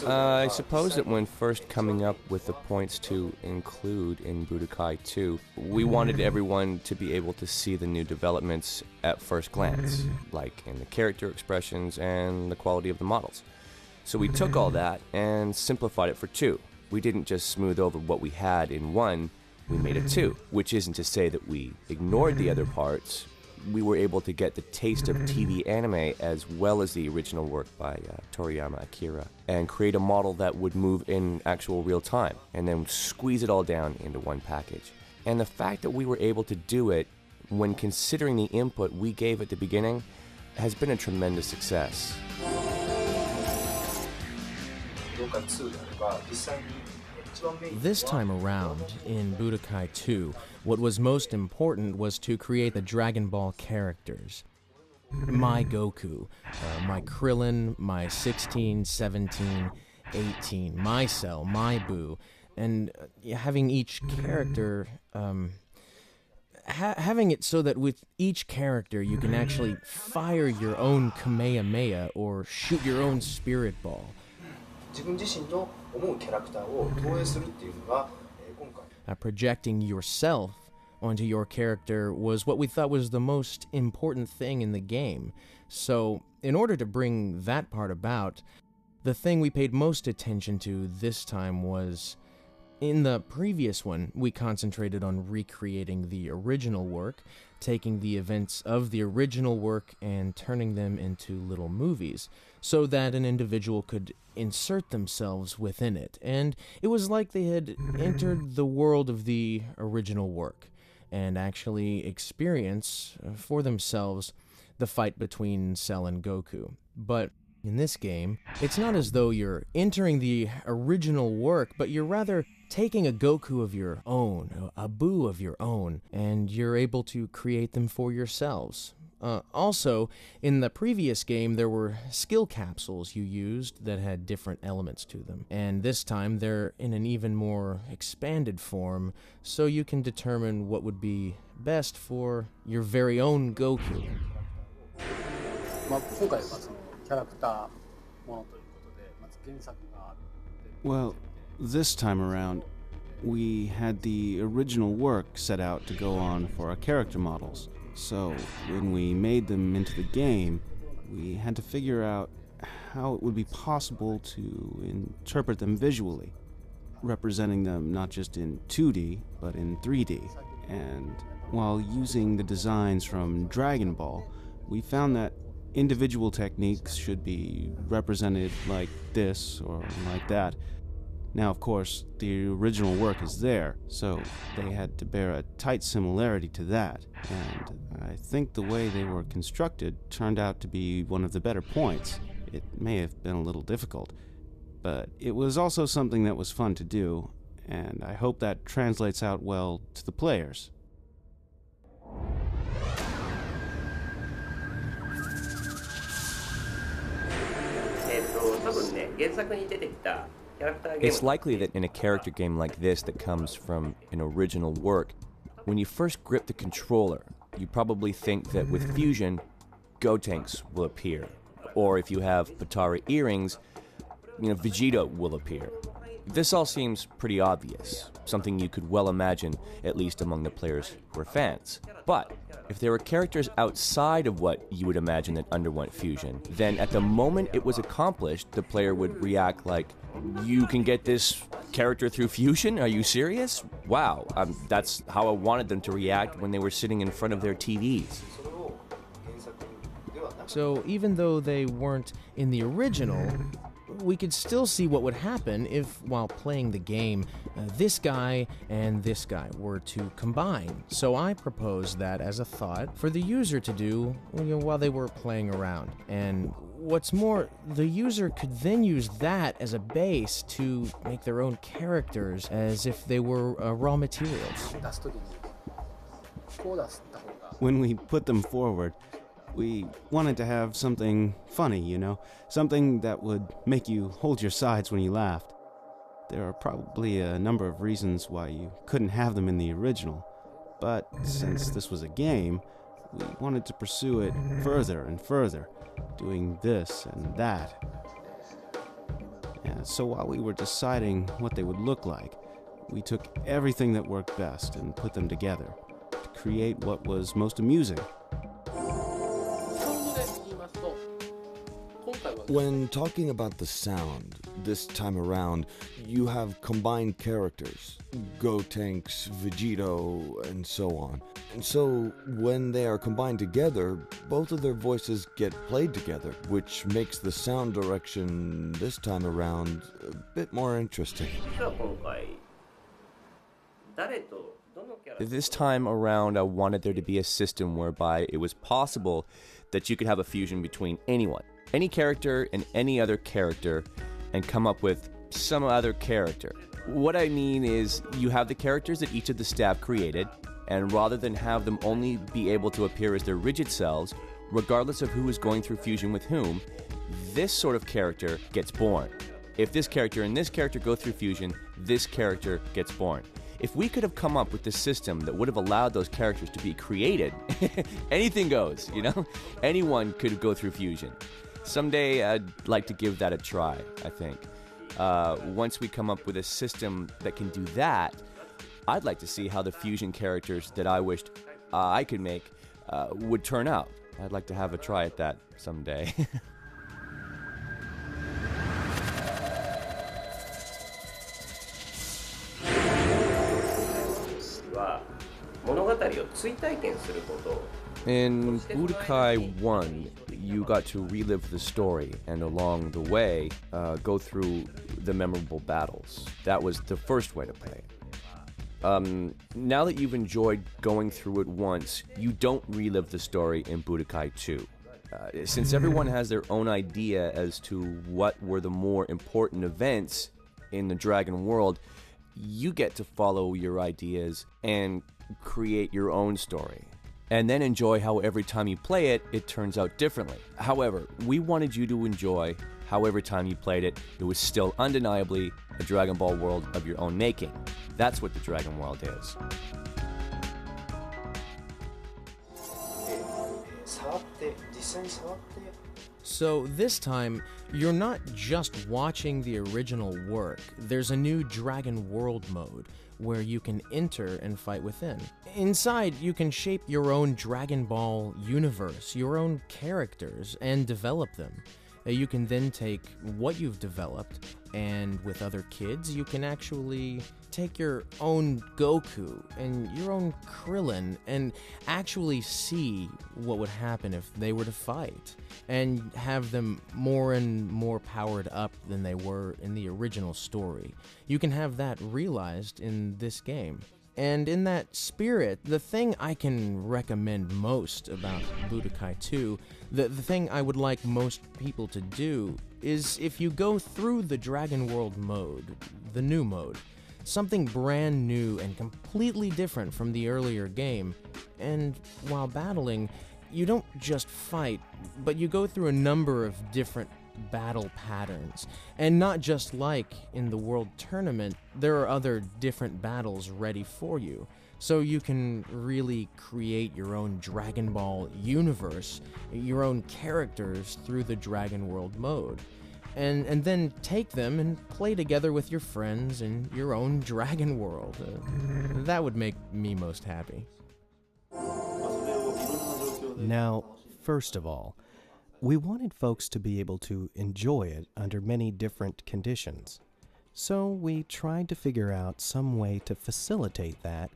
I suppose that when first coming up with the points to include in Budokai 2, we wanted everyone to be able to see the new developments at first glance, like in the character expressions and the quality of the models. So we took all that and simplified it for 2. We didn't just smooth over what we had in 1, we made a 2, which isn't to say that we ignored the other parts. We were able to get the taste of TV anime as well as the original work by Toriyama Akira and create a model that would move in actual real time and then squeeze it all down into one package. And the fact that we were able to do it when considering the input we gave at the beginning has been a tremendous success. This time around, in Budokai 2, what was most important was to create the Dragon Ball characters. My Goku, my Krillin, my 16, 17, 18, my Cell, my Buu, and having each character, having it so that with each character you can actually fire your own Kamehameha or shoot your own Spirit Ball. Projecting yourself onto your character was what we thought was the most important thing in the game. So, in order to bring that part about, the thing we paid most attention to this time was, in the previous one, we concentrated on recreating the original work, taking the events of the original work and turning them into little movies, so that an individual could insert themselves within it. And it was like they had entered the world of the original work and actually experience for themselves the fight between Cell and Goku. But in this game, it's not as though you're entering the original work, but you're rather taking a Goku of your own, a Buu of your own, and you're able to create them for yourselves. Also, in the previous game, there were skill capsules you used that had different elements to them, and this time they're in an even more expanded form, so you can determine what would be best for your very own Goku. Well, this time around, we had the original work set out to go on for our character models. So, when we made them into the game, we had to figure out how it would be possible to interpret them visually, representing them not just in 2D, but in 3D. And while using the designs from Dragon Ball, we found that individual techniques should be represented like this or like that. Now, of course, the original work is there, so they had to bear a tight similarity to that, and I think the way they were constructed turned out to be one of the better points. It may have been a little difficult, but it was also something that was fun to do, and I hope that translates out well to the players. It's likely that in a character game like this that comes from an original work, when you first grip the controller, you probably think that with fusion, Gotenks will appear. Or if you have Potara earrings, Vegeta will appear. This all seems pretty obvious, something you could well imagine, at least among the players who are fans. But if there were characters outside of what you would imagine that underwent fusion, then at the moment it was accomplished, the player would react like, "You can get this character through fusion? Are you serious? Wow, that's how I wanted them to react when they were sitting in front of their TVs." So even though they weren't in the original, we could still see what would happen if, while playing the game, this guy and this guy were to combine. So I proposed that as a thought for the user to do while they were playing around. And what's more, the user could then use that as a base to make their own characters as if they were raw materials. When we put them forward, we wanted to have something funny, something that would make you hold your sides when you laughed. There are probably a number of reasons why you couldn't have them in the original, but since this was a game, we wanted to pursue it further and further, doing this and that, So while we were deciding what they would look like, we took everything that worked best and put them together to create what was most amusing. When talking about the sound, this time around, you have combined characters, Gotenks, Vegito, and so on. And so, when they are combined together, both of their voices get played together, which makes the sound direction this time around a bit more interesting. This time around, I wanted there to be a system whereby it was possible that you could have a fusion between anyone, any character and any other character, and come up with some other character. What I mean is, you have the characters that each of the staff created, and rather than have them only be able to appear as their rigid selves, regardless of who is going through fusion with whom, this sort of character gets born. If this character and this character go through fusion, this character gets born. If we could have come up with this system that would have allowed those characters to be created, anything goes, you know? Anyone could go through fusion. Someday I'd like to give that a try, I think. Once we come up with a system that can do that, I'd like to see how the fusion characters that I wished I could make would turn out. I'd like to have a try at that someday. 物語を追体験すること。 In Budokai 1, you got to relive the story and along the way go through the memorable battles. That was the first way to play it. Now that you've enjoyed going through it once, you don't relive the story in Budokai 2. Since everyone has their own idea as to what were the more important events in the Dragon world, you get to follow your ideas and create your own story. And then enjoy how every time you play it, it turns out differently. However, we wanted you to enjoy how every time you played it, it was still undeniably a Dragon Ball world of your own making. That's what the Dragon World is. So this time, you're not just watching the original work. There's a new Dragon World mode where you can enter and fight within. Inside, you can shape your own Dragon Ball universe, your own characters, and develop them. You can then take what you've developed, and with other kids, you can actually take your own Goku and your own Krillin and actually see what would happen if they were to fight, and have them more and more powered up than they were in the original story. You can have that realized in this game. And in that spirit, the thing I can recommend most about Budokai 2, the thing I would like most people to do, is if you go through the Dragon World mode, the new mode, something brand new and completely different from the earlier game, and while battling, you don't just fight, but you go through a number of different battle patterns. And not just like in the World Tournament, there are other different battles ready for you. So you can really create your own Dragon Ball universe, your own characters through the Dragon World mode. And then take them and play together with your friends in your own Dragon World. That would make me most happy. Now, first of all, we wanted folks to be able to enjoy it under many different conditions. So we tried to figure out some way to facilitate that,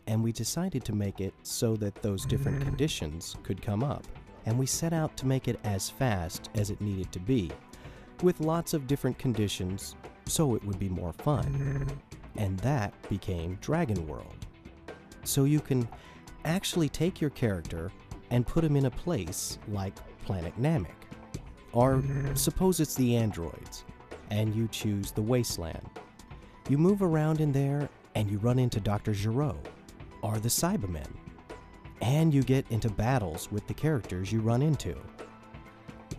and we decided to make it so that those different conditions could come up. And we set out to make it as fast as it needed to be, with lots of different conditions, so it would be more fun. And that became Dragon World. So you can actually take your character and put him in a place like Planet Namek. Or suppose it's the androids, and you choose the Wasteland. You move around in there, and you run into Dr. Gero, or the Cybermen. And you get into battles with the characters you run into.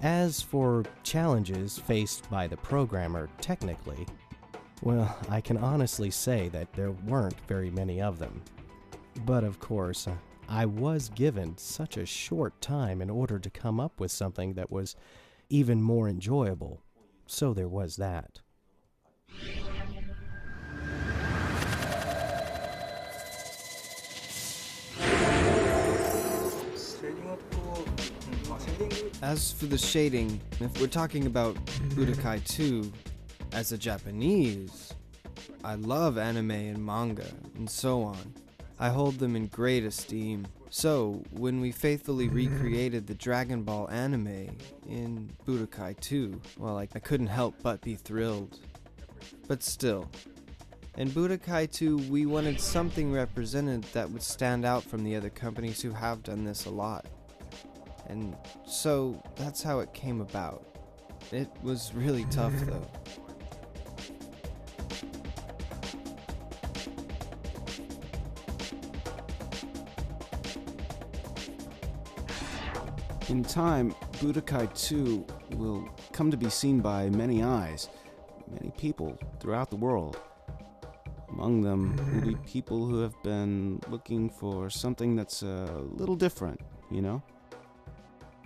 As for challenges faced by the programmer technically, well, I can honestly say that there weren't very many of them. But of course, I was given such a short time in order to come up with something that was even more enjoyable, so there was that. As for the shading, if we're talking about Budokai 2, as a Japanese, I love anime and manga and so on. I hold them in great esteem. So, when we faithfully recreated the Dragon Ball anime in Budokai 2, well, I couldn't help but be thrilled. But still, in Budokai 2, we wanted something represented that would stand out from the other companies who have done this a lot. And so, that's how it came about. It was really tough, though. In time, Budokai 2 will come to be seen by many eyes, many people throughout the world. Among them will be people who have been looking for something that's a little different, you know?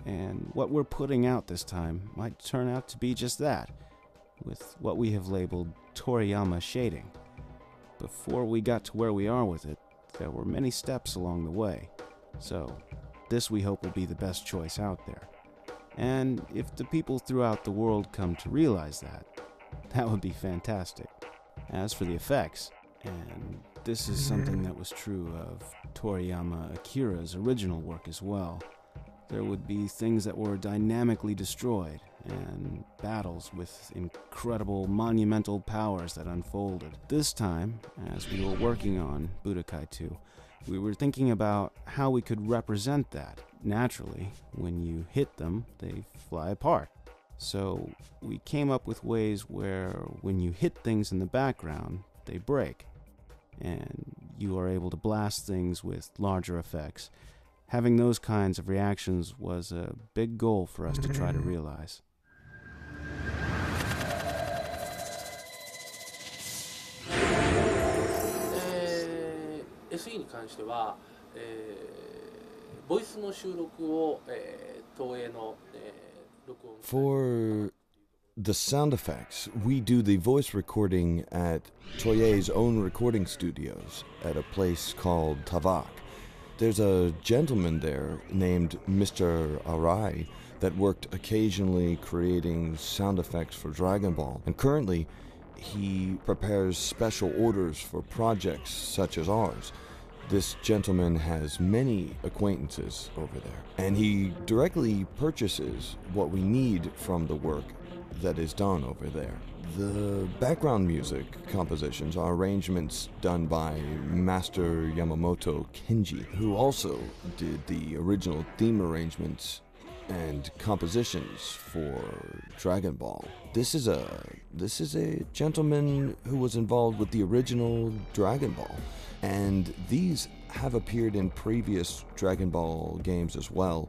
And what we're putting out this time might turn out to be just that, with what we have labeled Toriyama shading. Before we got to where we are with it, there were many steps along the way. So, this we hope will be the best choice out there. And if the people throughout the world come to realize that would be fantastic. As for the effects, and this is something that was true of Toriyama Akira's original work as well, there would be things that were dynamically destroyed, and battles with incredible monumental powers that unfolded. This time, as we were working on Budokai 2, we were thinking about how we could represent that. Naturally, when you hit them, they fly apart. So we came up with ways where when you hit things in the background, they break. And you are able to blast things with larger effects. Having those kinds of reactions was a big goal for us to try to realize. SE に関しては、ボイスの収録を、東映の、録音 For the sound effects, we do the voice recording at Toei's own recording studios at a place called Tavak. There's a gentleman there named Mr. Arai that worked occasionally creating sound effects for Dragon Ball, and currently he prepares special orders for projects such as ours. This gentleman has many acquaintances over there, and he directly purchases what we need from the work that is done over there. The background music compositions are arrangements done by Master Yamamoto Kenji, who also did the original theme arrangements and compositions for Dragon Ball. This is a gentleman who was involved with the original Dragon Ball, and these have appeared in previous Dragon Ball games as well,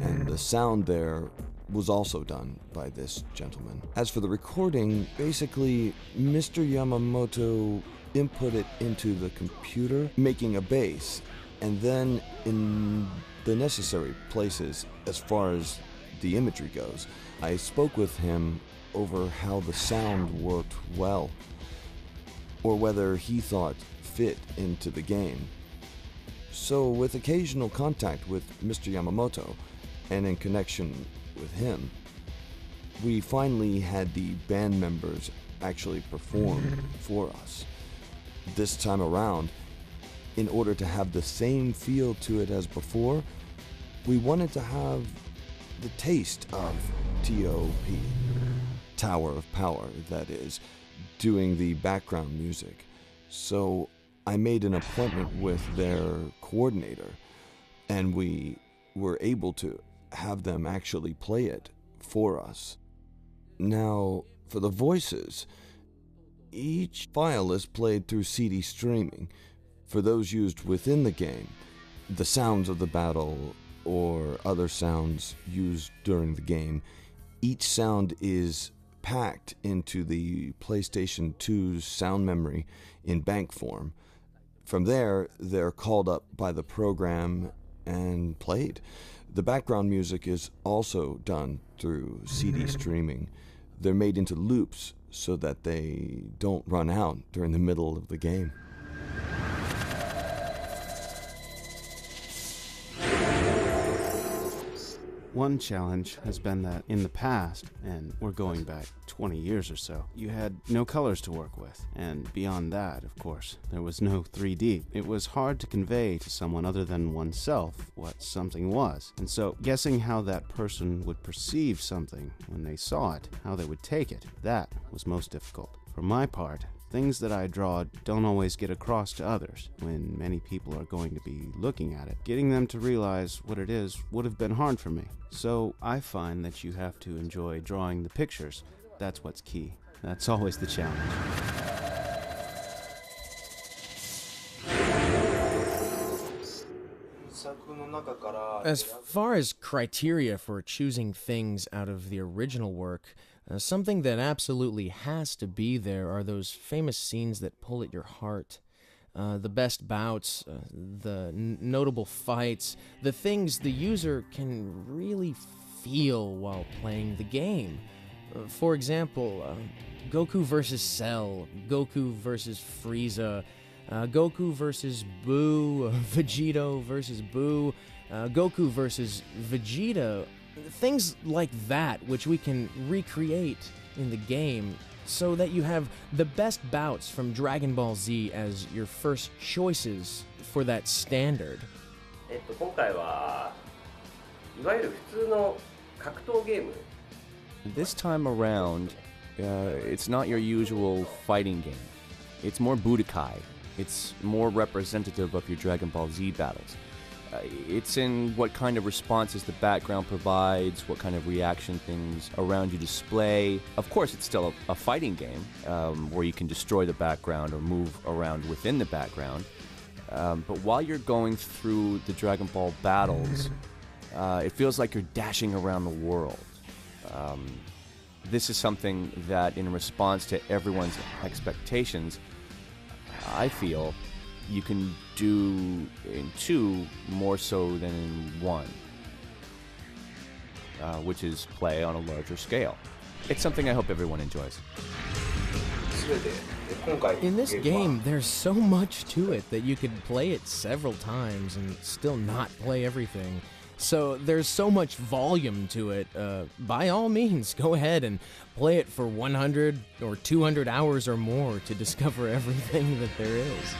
and the sound there was also done by this gentleman. As for the recording, basically Mr. Yamamoto input it into the computer, making a bass, and then in the necessary places as far as the imagery goes, I spoke with him over how the sound worked well, or whether he thought fit into the game. So with occasional contact with Mr. Yamamoto, and in connection with him, we finally had the band members actually perform for us. This time around, in order to have the same feel to it as before, we wanted to have the taste of T.O.P., Tower of Power, that is, doing the background music. So I made an appointment with their coordinator, and we were able to have them actually play it for us. Now, for the voices, each file is played through CD streaming. For those used within the game, the sounds of the battle or other sounds used during the game, each sound is packed into the PlayStation 2's sound memory in bank form. From there, they're called up by the program and played. The background music is also done through CD streaming. They're made into loops so that they don't run out during the middle of the game. One challenge has been that in the past, and we're going back 20 years or so, you had no colors to work with. And beyond that, of course, there was no 3D. It was hard to convey to someone other than oneself what something was. And so guessing how that person would perceive something when they saw it, how they would take it, that was most difficult. For my part, things that I draw don't always get across to others when many people are going to be looking at it. Getting them to realize what it is would have been hard for me. So I find that you have to enjoy drawing the pictures. That's what's key. That's always the challenge. As far as criteria for choosing things out of the original work, something that absolutely has to be there are those famous scenes that pull at your heart. The best bouts, the notable fights, the things the user can really feel while playing the game. For example, Goku vs. Cell, Goku vs. Frieza, Goku vs. Boo, Vegito vs. Boo, Goku vs. Vegeta, things like that which we can recreate in the game so that you have the best bouts from Dragon Ball Z as your first choices for that standard. 今回はいわゆる普通の格闘ゲーム This time around, it's not your usual fighting game. It's more Budokai. It's more representative of your Dragon Ball Z battles. It's in what kind of responses the background provides, what kind of reaction things around you display. Of course, it's still a fighting game where you can destroy the background or move around within the background. But while you're going through the Dragon Ball battles, it feels like you're dashing around the world. This is something that, in response to everyone's expectations, I feel you can do in 2 more so than in 1, which is play on a larger scale. It's something I hope everyone enjoys. In this game, there's so much to it that you could play it several times and still not play everything. So there's so much volume to it. By all means, go ahead and play it for 100 or 200 hours or more to discover everything that there is.